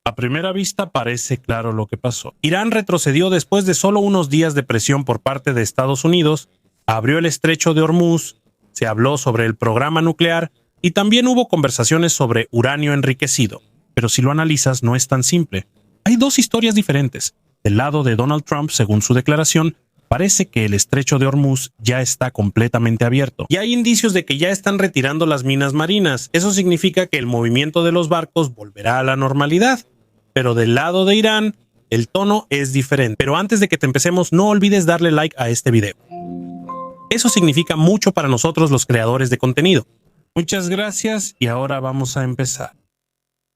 A primera vista parece claro lo que pasó. Irán retrocedió después de solo unos días de presión por parte de Estados Unidos, abrió el estrecho de Hormuz, se habló sobre el programa nuclear y también hubo conversaciones sobre uranio enriquecido. Pero si lo analizas, no es tan simple. Hay dos historias diferentes. Del lado de Donald Trump, según su declaración, parece que el estrecho de Hormuz ya está completamente abierto. Y hay indicios de que ya están retirando las minas marinas. Eso significa que el movimiento de los barcos volverá a la normalidad. Pero del lado de Irán, el tono es diferente. Pero antes de que te empecemos, no olvides darle like a este video. Eso significa mucho para nosotros los creadores de contenido. Muchas gracias y ahora vamos a empezar.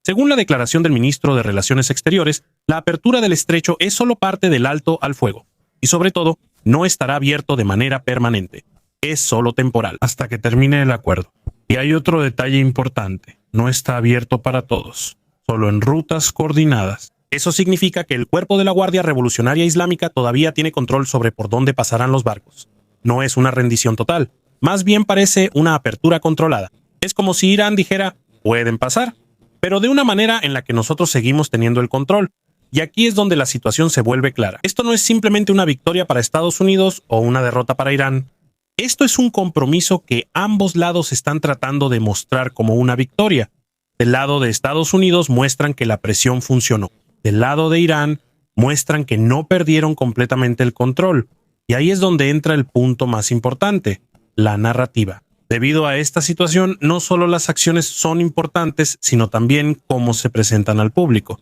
Según la declaración del ministro de Relaciones Exteriores, la apertura del estrecho es solo parte del alto al fuego. Y sobre todo, no estará abierto de manera permanente. Es solo temporal, hasta que termine el acuerdo. Y hay otro detalle importante. No está abierto para todos. Solo en rutas coordinadas. Eso significa que el cuerpo de la Guardia Revolucionaria Islámica todavía tiene control sobre por dónde pasarán los barcos. No es una rendición total. Más bien parece una apertura controlada. Es como si Irán dijera, pueden pasar, pero de una manera en la que nosotros seguimos teniendo el control. Y aquí es donde la situación se vuelve clara. Esto no es simplemente una victoria para Estados Unidos o una derrota para Irán. Esto es un compromiso que ambos lados están tratando de mostrar como una victoria. Del lado de Estados Unidos muestran que la presión funcionó. Del lado de Irán muestran que no perdieron completamente el control. Y ahí es donde entra el punto más importante, la narrativa. Debido a esta situación, no solo las acciones son importantes, sino también cómo se presentan al público.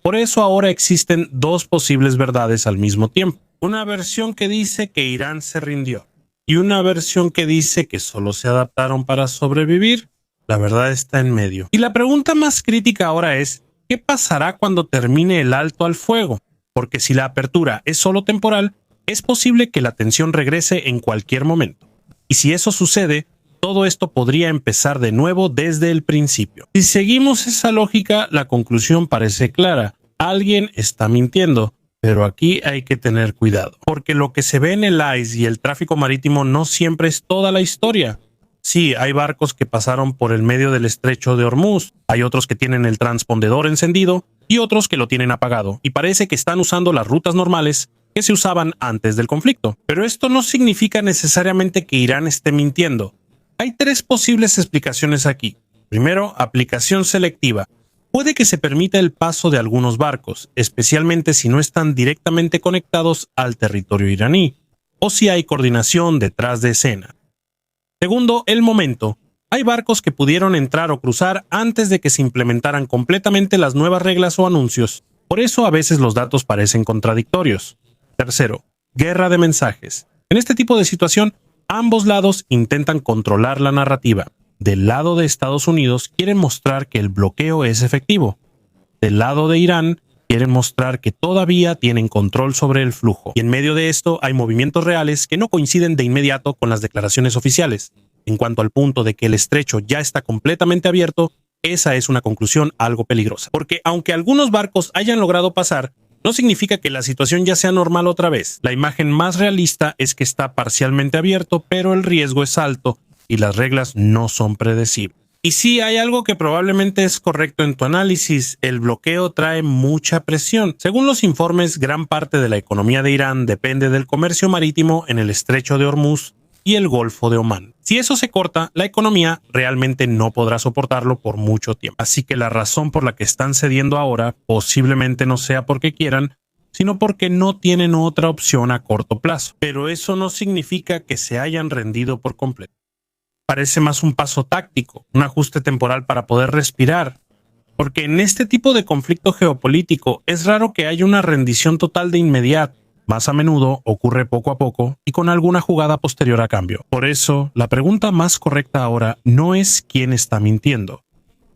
Por eso ahora existen dos posibles verdades al mismo tiempo. Una versión que dice que Irán se rindió y una versión que dice que solo se adaptaron para sobrevivir. La verdad está en medio. Y la pregunta más crítica ahora es, ¿qué pasará cuando termine el alto al fuego? Porque si la apertura es solo temporal, es posible que la tensión regrese en cualquier momento. Y si eso sucede, todo esto podría empezar de nuevo desde el principio. Si seguimos esa lógica, la conclusión parece clara. Alguien está mintiendo, pero aquí hay que tener cuidado. Porque lo que se ve en el ICE y el tráfico marítimo no siempre es toda la historia. Sí, hay barcos que pasaron por el medio del estrecho de Hormuz, hay otros que tienen el transpondedor encendido y otros que lo tienen apagado, y parece que están usando las rutas normales que se usaban antes del conflicto. Pero esto no significa necesariamente que Irán esté mintiendo. Hay tres posibles explicaciones aquí. Primero, aplicación selectiva. Puede que se permita el paso de algunos barcos, especialmente si no están directamente conectados al territorio iraní, o si hay coordinación detrás de escena. Segundo, el momento. Hay barcos que pudieron entrar o cruzar antes de que se implementaran completamente las nuevas reglas o anuncios. Por eso a veces los datos parecen contradictorios. Tercero, guerra de mensajes. En este tipo de situación, ambos lados intentan controlar la narrativa. Del lado de Estados Unidos quieren mostrar que el bloqueo es efectivo. Del lado de Irán quieren mostrar que todavía tienen control sobre el flujo. Y en medio de esto hay movimientos reales que no coinciden de inmediato con las declaraciones oficiales. En cuanto al punto de que el estrecho ya está completamente abierto, esa es una conclusión algo peligrosa. Porque aunque algunos barcos hayan logrado pasar, no significa que la situación ya sea normal otra vez. La imagen más realista es que está parcialmente abierto, pero el riesgo es alto y las reglas no son predecibles. Y sí, hay algo que probablemente es correcto en tu análisis. El bloqueo trae mucha presión. Según los informes, gran parte de la economía de Irán depende del comercio marítimo en el estrecho de Hormuz y el Golfo de Omán. Si eso se corta, la economía realmente no podrá soportarlo por mucho tiempo. Así que la razón por la que están cediendo ahora posiblemente no sea porque quieran, sino porque no tienen otra opción a corto plazo. Pero eso no significa que se hayan rendido por completo. Parece más un paso táctico, un ajuste temporal para poder respirar. Porque en este tipo de conflicto geopolítico es raro que haya una rendición total de inmediato. Más a menudo ocurre poco a poco y con alguna jugada posterior a cambio. Por eso, la pregunta más correcta ahora no es quién está mintiendo,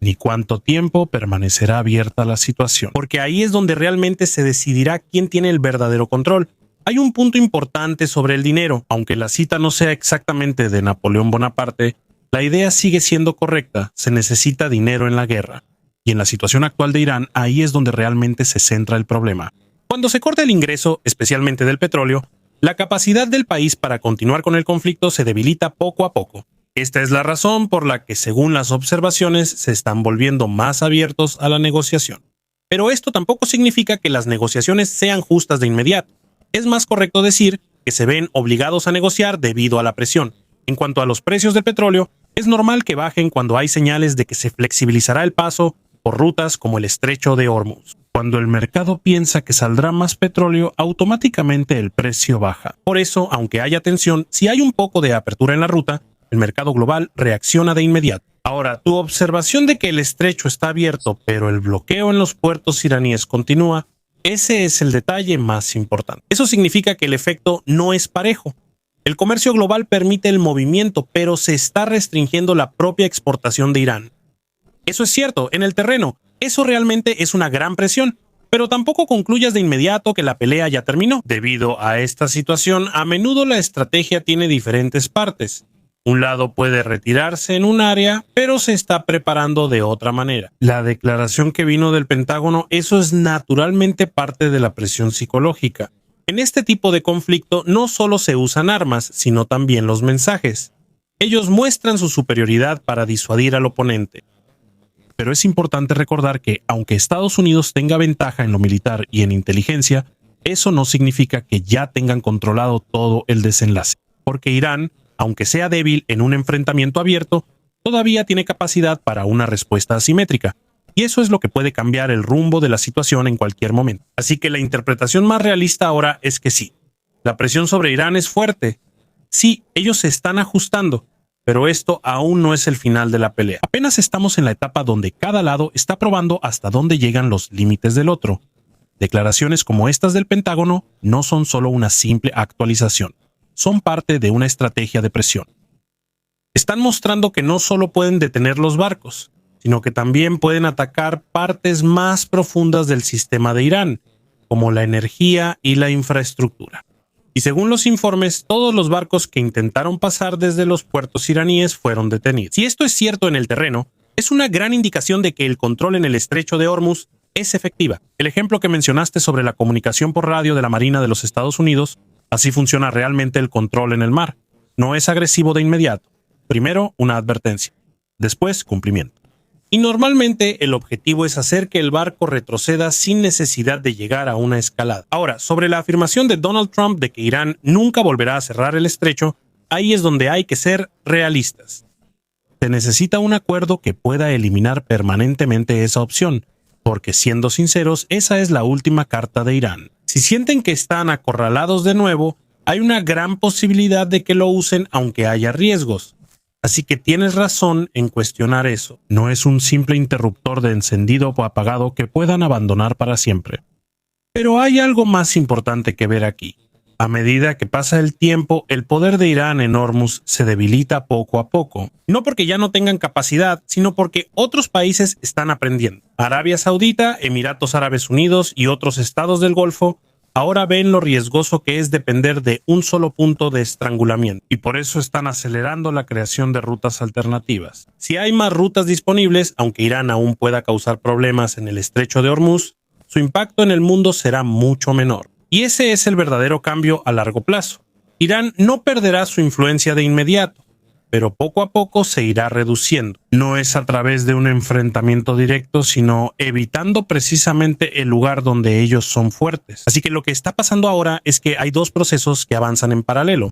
ni cuánto tiempo permanecerá abierta la situación. Porque ahí es donde realmente se decidirá quién tiene el verdadero control. Hay un punto importante sobre el dinero. Aunque la cita no sea exactamente de Napoleón Bonaparte, la idea sigue siendo correcta. Se necesita dinero en la guerra. Y en la situación actual de Irán, ahí es donde realmente se centra el problema. Cuando se corta el ingreso, especialmente del petróleo, la capacidad del país para continuar con el conflicto se debilita poco a poco. Esta es la razón por la que, según las observaciones, se están volviendo más abiertos a la negociación. Pero esto tampoco significa que las negociaciones sean justas de inmediato. Es más correcto decir que se ven obligados a negociar debido a la presión. En cuanto a los precios del petróleo, es normal que bajen cuando hay señales de que se flexibilizará el paso por rutas como el estrecho de Hormuz. Cuando el mercado piensa que saldrá más petróleo, automáticamente el precio baja. Por eso, aunque haya tensión, si hay un poco de apertura en la ruta, el mercado global reacciona de inmediato. Ahora, tu observación de que el estrecho está abierto, pero el bloqueo en los puertos iraníes continúa, ese es el detalle más importante. Eso significa que el efecto no es parejo. El comercio global permite el movimiento, pero se está restringiendo la propia exportación de Irán. Eso es cierto, en el terreno, eso realmente es una gran presión, pero tampoco concluyas de inmediato que la pelea ya terminó. Debido a esta situación, a menudo la estrategia tiene diferentes partes. Un lado puede retirarse en un área, pero se está preparando de otra manera. La declaración que vino del Pentágono, eso es naturalmente parte de la presión psicológica. En este tipo de conflicto no solo se usan armas, sino también los mensajes. Ellos muestran su superioridad para disuadir al oponente. Pero es importante recordar que, aunque Estados Unidos tenga ventaja en lo militar y en inteligencia, eso no significa que ya tengan controlado todo el desenlace. Porque Irán, aunque sea débil en un enfrentamiento abierto, todavía tiene capacidad para una respuesta asimétrica. Y eso es lo que puede cambiar el rumbo de la situación en cualquier momento. Así que la interpretación más realista ahora es que sí. La presión sobre Irán es fuerte. Sí, ellos se están ajustando. Pero esto aún no es el final de la pelea. Apenas estamos en la etapa donde cada lado está probando hasta dónde llegan los límites del otro. Declaraciones como estas del Pentágono no son solo una simple actualización, son parte de una estrategia de presión. Están mostrando que no solo pueden detener los barcos, sino que también pueden atacar partes más profundas del sistema de Irán, como la energía y la infraestructura. Y según los informes, todos los barcos que intentaron pasar desde los puertos iraníes fueron detenidos. Si esto es cierto en el terreno, es una gran indicación de que el control en el estrecho de Hormuz es efectiva. El ejemplo que mencionaste sobre la comunicación por radio de la Marina de los Estados Unidos, así funciona realmente el control en el mar. No es agresivo de inmediato. Primero, una advertencia. Después, cumplimiento. Y normalmente el objetivo es hacer que el barco retroceda sin necesidad de llegar a una escalada. Ahora, sobre la afirmación de Donald Trump de que Irán nunca volverá a cerrar el estrecho, ahí es donde hay que ser realistas. Se necesita un acuerdo que pueda eliminar permanentemente esa opción, porque siendo sinceros, esa es la última carta de Irán. Si sienten que están acorralados de nuevo, hay una gran posibilidad de que lo usen aunque haya riesgos. Así que tienes razón en cuestionar eso. No es un simple interruptor de encendido o apagado que puedan abandonar para siempre. Pero hay algo más importante que ver aquí. A medida que pasa el tiempo, el poder de Irán en Hormuz se debilita poco a poco. No porque ya no tengan capacidad, sino porque otros países están aprendiendo. Arabia Saudita, Emiratos Árabes Unidos y otros estados del Golfo ahora ven lo riesgoso que es depender de un solo punto de estrangulamiento, y por eso están acelerando la creación de rutas alternativas. Si hay más rutas disponibles, aunque Irán aún pueda causar problemas en el estrecho de Hormuz, su impacto en el mundo será mucho menor. Y ese es el verdadero cambio a largo plazo. Irán no perderá su influencia de inmediato, pero poco a poco se irá reduciendo. No es a través de un enfrentamiento directo, sino evitando precisamente el lugar donde ellos son fuertes. Así que lo que está pasando ahora es que hay dos procesos que avanzan en paralelo.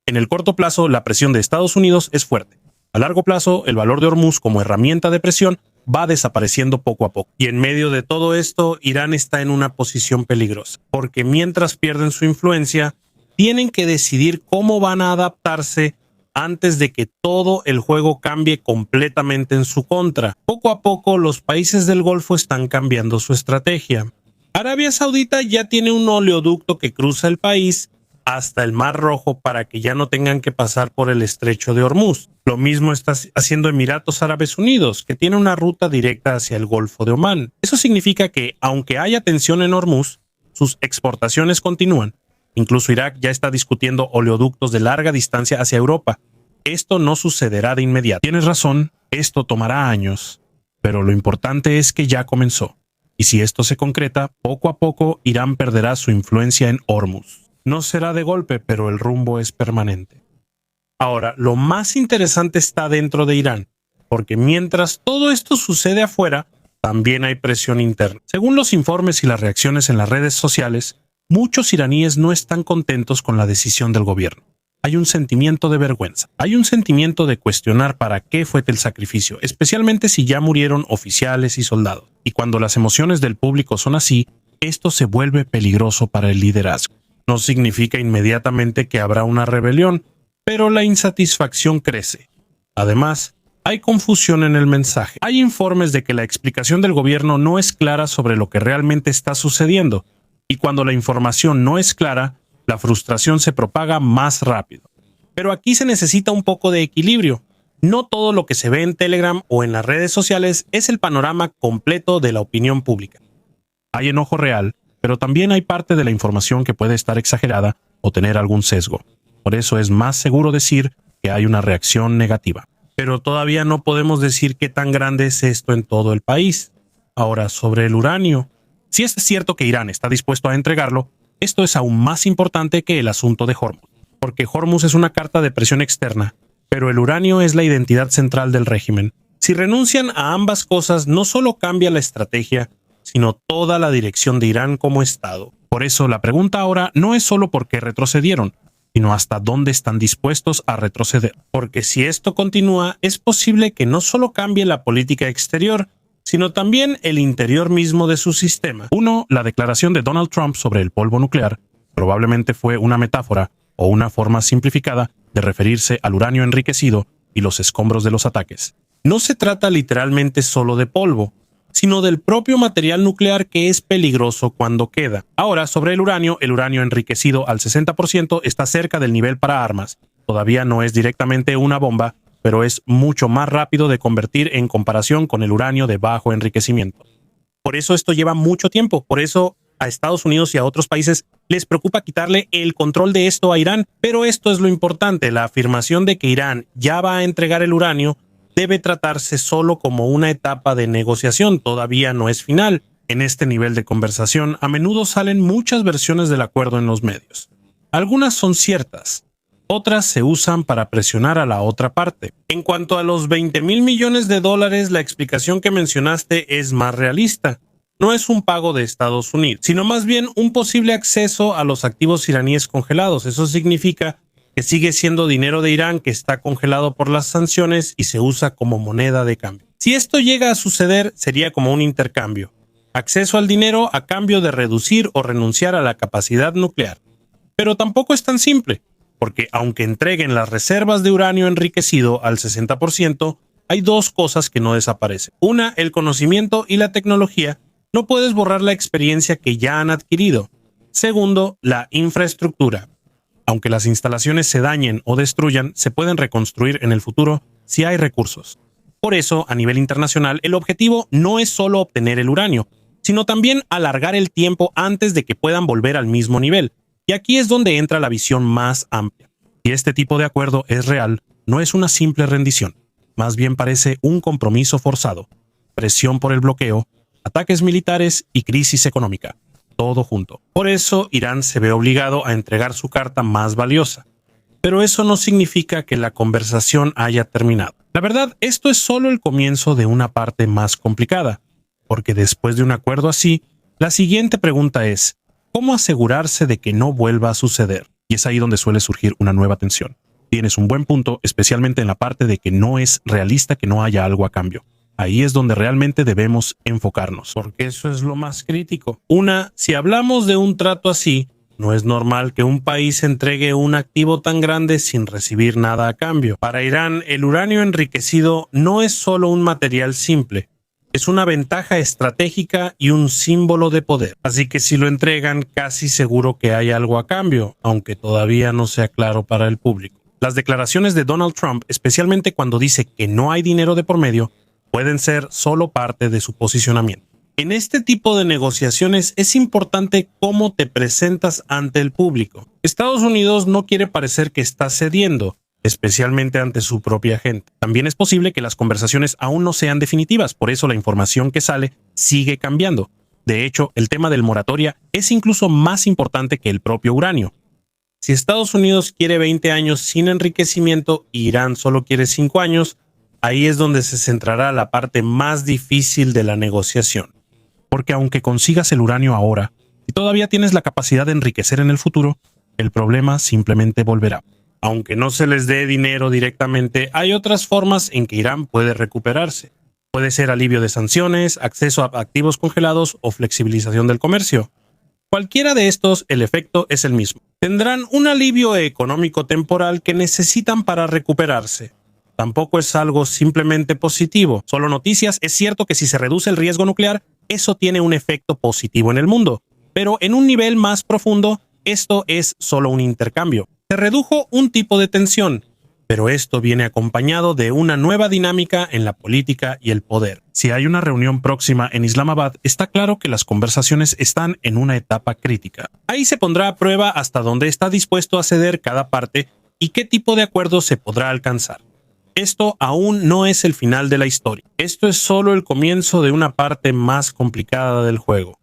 En el corto plazo, la presión de Estados Unidos es fuerte. A largo plazo, el valor de Hormuz como herramienta de presión va desapareciendo poco a poco. Y en medio de todo esto, Irán está en una posición peligrosa, porque mientras pierden su influencia, tienen que decidir cómo van a adaptarse antes de que todo el juego cambie completamente en su contra. Poco a poco, los países del Golfo están cambiando su estrategia. Arabia Saudita ya tiene un oleoducto que cruza el país hasta el Mar Rojo para que ya no tengan que pasar por el estrecho de Hormuz. Lo mismo está haciendo Emiratos Árabes Unidos, que tiene una ruta directa hacia el Golfo de Omán. Eso significa que, aunque haya tensión en Hormuz, sus exportaciones continúan. Incluso Irak ya está discutiendo oleoductos de larga distancia hacia Europa. Esto no sucederá de inmediato. Tienes razón, esto tomará años, pero lo importante es que ya comenzó. Y si esto se concreta, poco a poco Irán perderá su influencia en Hormuz. No será de golpe, pero el rumbo es permanente. Ahora, lo más interesante está dentro de Irán, porque mientras todo esto sucede afuera, también hay presión interna. Según los informes y las reacciones en las redes sociales, muchos iraníes no están contentos con la decisión del gobierno. Hay un sentimiento de vergüenza. Hay un sentimiento de cuestionar para qué fue el sacrificio, especialmente si ya murieron oficiales y soldados. Y cuando las emociones del público son así, esto se vuelve peligroso para el liderazgo. No significa inmediatamente que habrá una rebelión, pero la insatisfacción crece. Además, hay confusión en el mensaje. Hay informes de que la explicación del gobierno no es clara sobre lo que realmente está sucediendo, y cuando la información no es clara, la frustración se propaga más rápido. Pero aquí se necesita un poco de equilibrio. No todo lo que se ve en Telegram o en las redes sociales es el panorama completo de la opinión pública. Hay enojo real, pero también hay parte de la información que puede estar exagerada o tener algún sesgo. Por eso es más seguro decir que hay una reacción negativa. Pero todavía no podemos decir qué tan grande es esto en todo el país. Ahora, sobre el uranio. Si es cierto que Irán está dispuesto a entregarlo, esto es aún más importante que el asunto de Hormuz, porque Hormuz es una carta de presión externa, pero el uranio es la identidad central del régimen. Si renuncian a ambas cosas, no solo cambia la estrategia, sino toda la dirección de Irán como Estado. Por eso la pregunta ahora no es solo por qué retrocedieron, sino hasta dónde están dispuestos a retroceder. Porque si esto continúa, es posible que no solo cambie la política exterior, sino también el interior mismo de su sistema. Uno, la declaración de Donald Trump sobre el polvo nuclear probablemente fue una metáfora o una forma simplificada de referirse al uranio enriquecido y los escombros de los ataques. No se trata literalmente solo de polvo, sino del propio material nuclear que es peligroso cuando queda. Ahora, sobre el uranio enriquecido al 60% está cerca del nivel para armas. Todavía no es directamente una bomba, pero es mucho más rápido de convertir en comparación con el uranio de bajo enriquecimiento. Por eso esto lleva mucho tiempo, por eso a Estados Unidos y a otros países les preocupa quitarle el control de esto a Irán, pero esto es lo importante, la afirmación de que Irán ya va a entregar el uranio debe tratarse solo como una etapa de negociación, todavía no es final. En este nivel de conversación a menudo salen muchas versiones del acuerdo en los medios. Algunas son ciertas, otras se usan para presionar a la otra parte. En cuanto a los $20,000 millones, la explicación que mencionaste es más realista. No es un pago de Estados Unidos, sino más bien un posible acceso a los activos iraníes congelados. Eso significa que sigue siendo dinero de Irán que está congelado por las sanciones y se usa como moneda de cambio. Si esto llega a suceder, sería como un intercambio. Acceso al dinero a cambio de reducir o renunciar a la capacidad nuclear. Pero tampoco es tan simple, porque aunque entreguen las reservas de uranio enriquecido al 60%, hay dos cosas que no desaparecen. Una, el conocimiento y la tecnología. No puedes borrar la experiencia que ya han adquirido. Segundo, la infraestructura. Aunque las instalaciones se dañen o destruyan, se pueden reconstruir en el futuro si hay recursos. Por eso, a nivel internacional, el objetivo no es solo obtener el uranio, sino también alargar el tiempo antes de que puedan volver al mismo nivel. Y aquí es donde entra la visión más amplia. Si este tipo de acuerdo es real, no es una simple rendición, más bien parece un compromiso forzado, presión por el bloqueo, ataques militares y crisis económica, todo junto. Por eso Irán se ve obligado a entregar su carta más valiosa. Pero eso no significa que la conversación haya terminado. La verdad, esto es solo el comienzo de una parte más complicada, porque después de un acuerdo así, la siguiente pregunta es, ¿cómo asegurarse de que no vuelva a suceder? Y es ahí donde suele surgir una nueva tensión. Tienes un buen punto, especialmente en la parte de que no es realista que no haya algo a cambio. Ahí es donde realmente debemos enfocarnos, porque eso es lo más crítico. Si hablamos de un trato así, no es normal que un país entregue un activo tan grande sin recibir nada a cambio. Para Irán, el uranio enriquecido no es solo un material simple, es una ventaja estratégica y un símbolo de poder. Así que si lo entregan, casi seguro que hay algo a cambio, aunque todavía no sea claro para el público. Las declaraciones de Donald Trump, especialmente cuando dice que no hay dinero de por medio, pueden ser solo parte de su posicionamiento. En este tipo de negociaciones es importante cómo te presentas ante el público. Estados Unidos no quiere parecer que está cediendo, especialmente ante su propia gente. También es posible que las conversaciones aún no sean definitivas, por eso la información que sale sigue cambiando. De hecho, el tema del moratoria es incluso más importante que el propio uranio. Si Estados Unidos quiere 20 años sin enriquecimiento y Irán solo quiere 5 años, Ahí es donde se centrará la parte más difícil de la negociación. Porque aunque consigas el uranio ahora, y todavía tienes la capacidad de enriquecer en el futuro, el problema simplemente volverá. Aunque no se les dé dinero directamente, hay otras formas en que Irán puede recuperarse. Puede ser alivio de sanciones, acceso a activos congelados o flexibilización del comercio. Cualquiera de estos, el efecto es el mismo. Tendrán un alivio económico temporal que necesitan para recuperarse. Tampoco es algo simplemente positivo, solo noticias. Es cierto que si se reduce el riesgo nuclear, eso tiene un efecto positivo en el mundo. Pero en un nivel más profundo, esto es solo un intercambio. Se redujo un tipo de tensión, pero esto viene acompañado de una nueva dinámica en la política y el poder. Si hay una reunión próxima en Islamabad, está claro que las conversaciones están en una etapa crítica. Ahí se pondrá a prueba hasta dónde está dispuesto a ceder cada parte y qué tipo de acuerdo se podrá alcanzar. Esto aún no es el final de la historia. Esto es solo el comienzo de una parte más complicada del juego.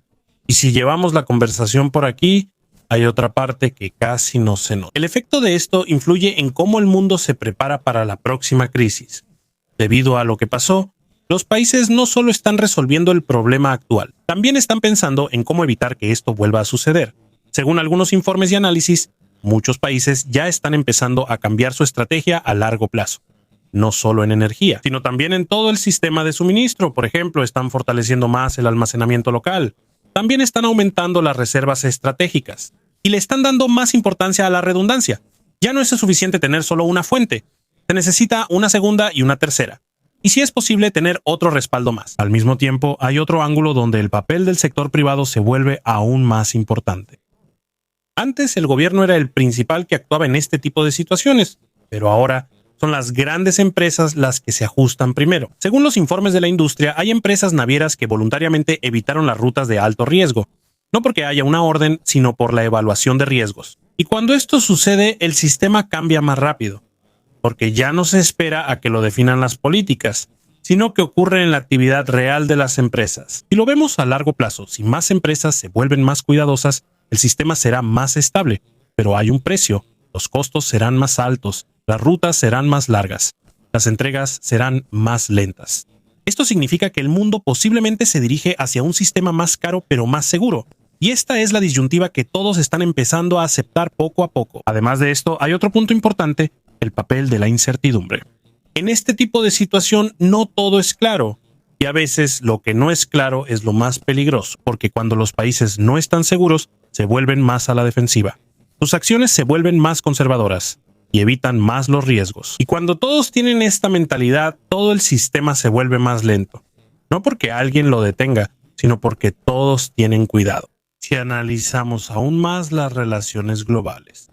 Y si llevamos la conversación por aquí, hay otra parte que casi no se nota. El efecto de esto influye en cómo el mundo se prepara para la próxima crisis. Debido a lo que pasó, los países no solo están resolviendo el problema actual, también están pensando en cómo evitar que esto vuelva a suceder. Según algunos informes y análisis, muchos países ya están empezando a cambiar su estrategia a largo plazo. No solo en energía, sino también en todo el sistema de suministro. Por ejemplo, están fortaleciendo más el almacenamiento local. También están aumentando las reservas estratégicas y le están dando más importancia a la redundancia. Ya no es suficiente tener solo una fuente, se necesita una segunda y una tercera. Y si es posible tener otro respaldo más. Al mismo tiempo, hay otro ángulo donde el papel del sector privado se vuelve aún más importante. Antes el gobierno era el principal que actuaba en este tipo de situaciones, pero ahora son las grandes empresas las que se ajustan primero. Según los informes de la industria, hay empresas navieras que voluntariamente evitaron las rutas de alto riesgo, no porque haya una orden, sino por la evaluación de riesgos. Y cuando esto sucede, el sistema cambia más rápido, porque ya no se espera a que lo definan las políticas, sino que ocurre en la actividad real de las empresas. Si lo vemos a largo plazo, si más empresas se vuelven más cuidadosas, el sistema será más estable, pero hay un precio, los costos serán más altos, las rutas serán más largas, las entregas serán más lentas. Esto significa que el mundo posiblemente se dirige hacia un sistema más caro pero más seguro, y esta es la disyuntiva que todos están empezando a aceptar poco a poco. Además de esto, hay otro punto importante, el papel de la incertidumbre. En este tipo de situación no todo es claro, y a veces lo que no es claro es lo más peligroso, porque cuando los países no están seguros, se vuelven más a la defensiva. Sus acciones se vuelven más conservadoras y evitan más los riesgos. Y cuando todos tienen esta mentalidad, todo el sistema se vuelve más lento. No porque alguien lo detenga, sino porque todos tienen cuidado. Si analizamos aún más las relaciones globales,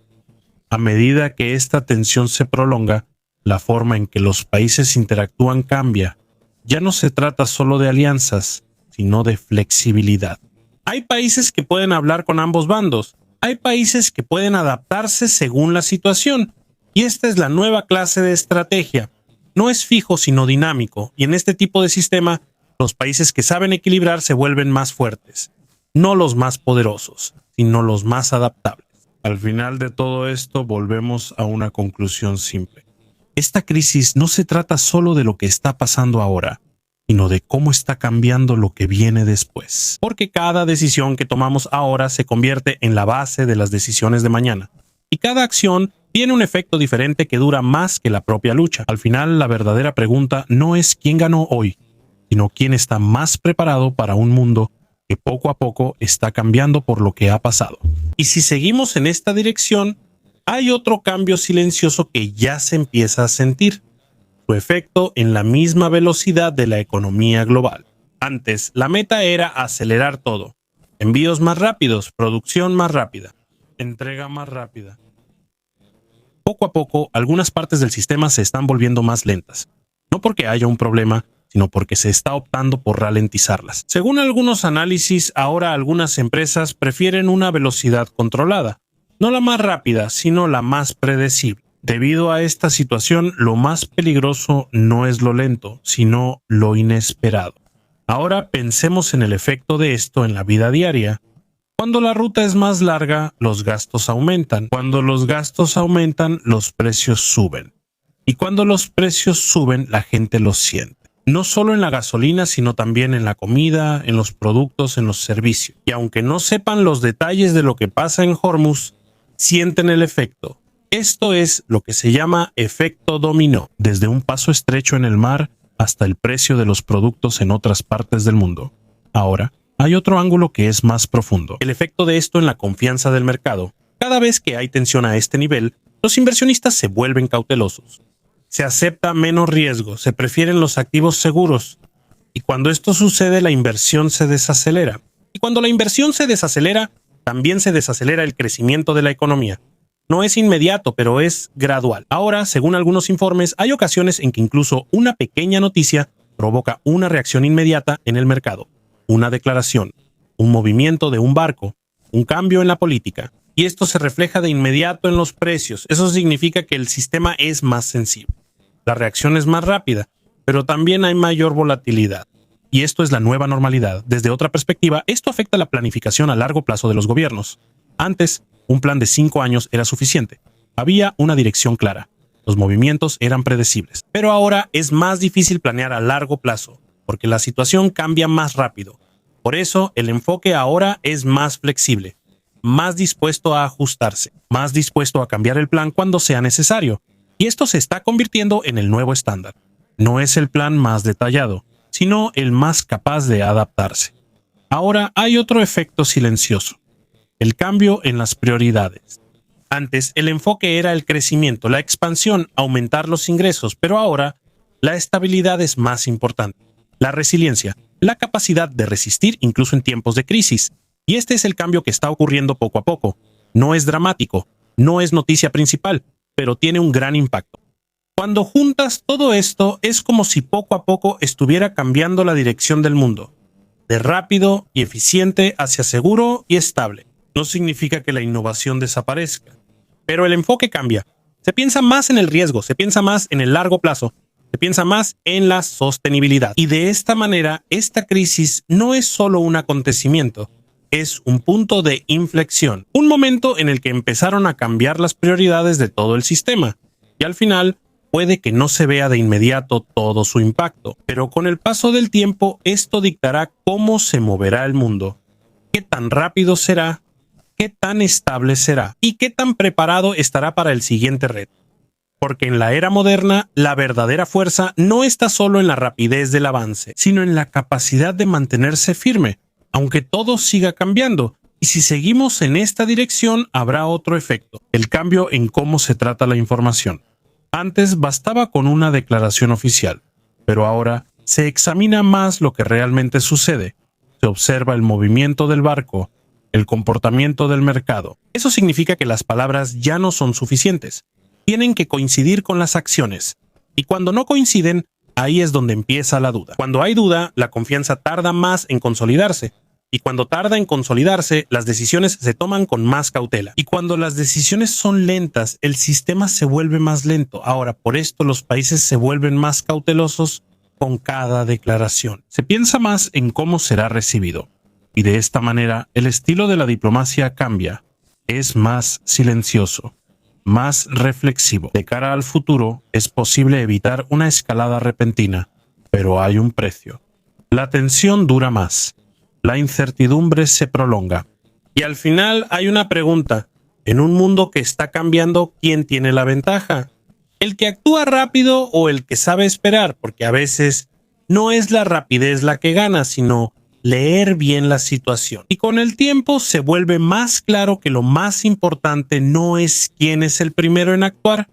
a medida que esta tensión se prolonga, la forma en que los países interactúan cambia. Ya no se trata solo de alianzas, sino de flexibilidad. Hay países que pueden hablar con ambos bandos. Hay países que pueden adaptarse según la situación. Y esta es la nueva clase de estrategia. No es fijo, sino dinámico. Y en este tipo de sistema, los países que saben equilibrar se vuelven más fuertes. No los más poderosos, sino los más adaptables. Al final de todo esto, volvemos a una conclusión simple. Esta crisis no se trata solo de lo que está pasando ahora, sino de cómo está cambiando lo que viene después. Porque cada decisión que tomamos ahora se convierte en la base de las decisiones de mañana. Y cada acción tiene un efecto diferente que dura más que la propia lucha. Al final, la verdadera pregunta no es quién ganó hoy, sino quién está más preparado para un mundo que poco a poco está cambiando por lo que ha pasado. Y si seguimos en esta dirección, hay otro cambio silencioso que ya se empieza a sentir. Su efecto en la misma velocidad de la economía global. Antes, la meta era acelerar todo. Envíos más rápidos, producción más rápida, entrega más rápida. Poco a poco, algunas partes del sistema se están volviendo más lentas. No porque haya un problema, sino porque se está optando por ralentizarlas. Según algunos análisis, ahora algunas empresas prefieren una velocidad controlada. No la más rápida, sino la más predecible. Debido a esta situación, lo más peligroso no es lo lento, sino lo inesperado. Ahora pensemos en el efecto de esto en la vida diaria. Cuando la ruta es más larga, los gastos aumentan. Cuando los gastos aumentan, los precios suben. Y cuando los precios suben, la gente los siente. No solo en la gasolina, sino también en la comida, en los productos, en los servicios. Y aunque no sepan los detalles de lo que pasa en Hormuz, sienten el efecto. Esto es lo que se llama efecto dominó, desde un paso estrecho en el mar hasta el precio de los productos en otras partes del mundo. Ahora, hay otro ángulo que es más profundo. El efecto de esto en la confianza del mercado. Cada vez que hay tensión a este nivel, los inversionistas se vuelven cautelosos. Se acepta menos riesgo, se prefieren los activos seguros. Y cuando esto sucede, la inversión se desacelera. Y cuando la inversión se desacelera, también se desacelera el crecimiento de la economía. No es inmediato, pero es gradual. Ahora, según algunos informes, hay ocasiones en que incluso una pequeña noticia provoca una reacción inmediata en el mercado. Una declaración, un movimiento de un barco, un cambio en la política. Y esto se refleja de inmediato en los precios. Eso significa que el sistema es más sensible. La reacción es más rápida, pero también hay mayor volatilidad. Y esto es la nueva normalidad. Desde otra perspectiva, esto afecta la planificación a largo plazo de los gobiernos. Antes, un plan de 5 años era suficiente. Había una dirección clara. Los movimientos eran predecibles. Pero ahora es más difícil planear a largo plazo, porque la situación cambia más rápido. Por eso, el enfoque ahora es más flexible, más dispuesto a ajustarse, más dispuesto a cambiar el plan cuando sea necesario. Y esto se está convirtiendo en el nuevo estándar. No es el plan más detallado, sino el más capaz de adaptarse. Ahora hay otro efecto silencioso: el cambio en las prioridades. Antes, el enfoque era el crecimiento, la expansión, aumentar los ingresos, pero ahora la estabilidad es más importante. La resiliencia, la capacidad de resistir incluso en tiempos de crisis. Y este es el cambio que está ocurriendo poco a poco. No es dramático, no es noticia principal, pero tiene un gran impacto. Cuando juntas todo esto, es como si poco a poco estuviera cambiando la dirección del mundo, de rápido y eficiente hacia seguro y estable. No significa que la innovación desaparezca, pero el enfoque cambia. Se piensa más en el riesgo, se piensa más en el largo plazo, se piensa más en la sostenibilidad. Y de esta manera, esta crisis no es solo un acontecimiento, es un punto de inflexión, un momento en el que empezaron a cambiar las prioridades de todo el sistema. Y al final, puede que no se vea de inmediato todo su impacto, pero con el paso del tiempo, esto dictará cómo se moverá el mundo, qué tan rápido será, qué tan estable será y qué tan preparado estará para el siguiente reto. Porque en la era moderna, la verdadera fuerza no está solo en la rapidez del avance, sino en la capacidad de mantenerse firme, aunque todo siga cambiando. Y si seguimos en esta dirección, habrá otro efecto: el cambio en cómo se trata la información. Antes bastaba con una declaración oficial, pero ahora se examina más lo que realmente sucede. Se observa el movimiento del barco, el comportamiento del mercado. Eso significa que las palabras ya no son suficientes. Tienen que coincidir con las acciones. Y cuando no coinciden, ahí es donde empieza la duda. Cuando hay duda, la confianza tarda más en consolidarse. Y cuando tarda en consolidarse, las decisiones se toman con más cautela. Y cuando las decisiones son lentas, el sistema se vuelve más lento. Ahora, por esto los países se vuelven más cautelosos con cada declaración. Se piensa más en cómo será recibido. Y de esta manera, el estilo de la diplomacia cambia. Es más silencioso, más reflexivo. De cara al futuro, es posible evitar una escalada repentina, pero hay un precio. La tensión dura más. La incertidumbre se prolonga. Y al final hay una pregunta: en un mundo que está cambiando, ¿quién tiene la ventaja? ¿El que actúa rápido o el que sabe esperar? Porque a veces no es la rapidez la que gana, sino leer bien la situación. Y con el tiempo se vuelve más claro que lo más importante no es quién es el primero en actuar,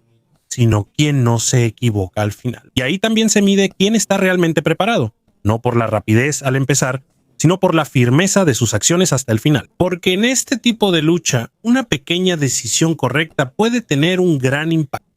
sino quién no se equivoca al final. Y ahí también se mide quién está realmente preparado, no por la rapidez al empezar, sino por la firmeza de sus acciones hasta el final. Porque en este tipo de lucha, una pequeña decisión correcta puede tener un gran impacto.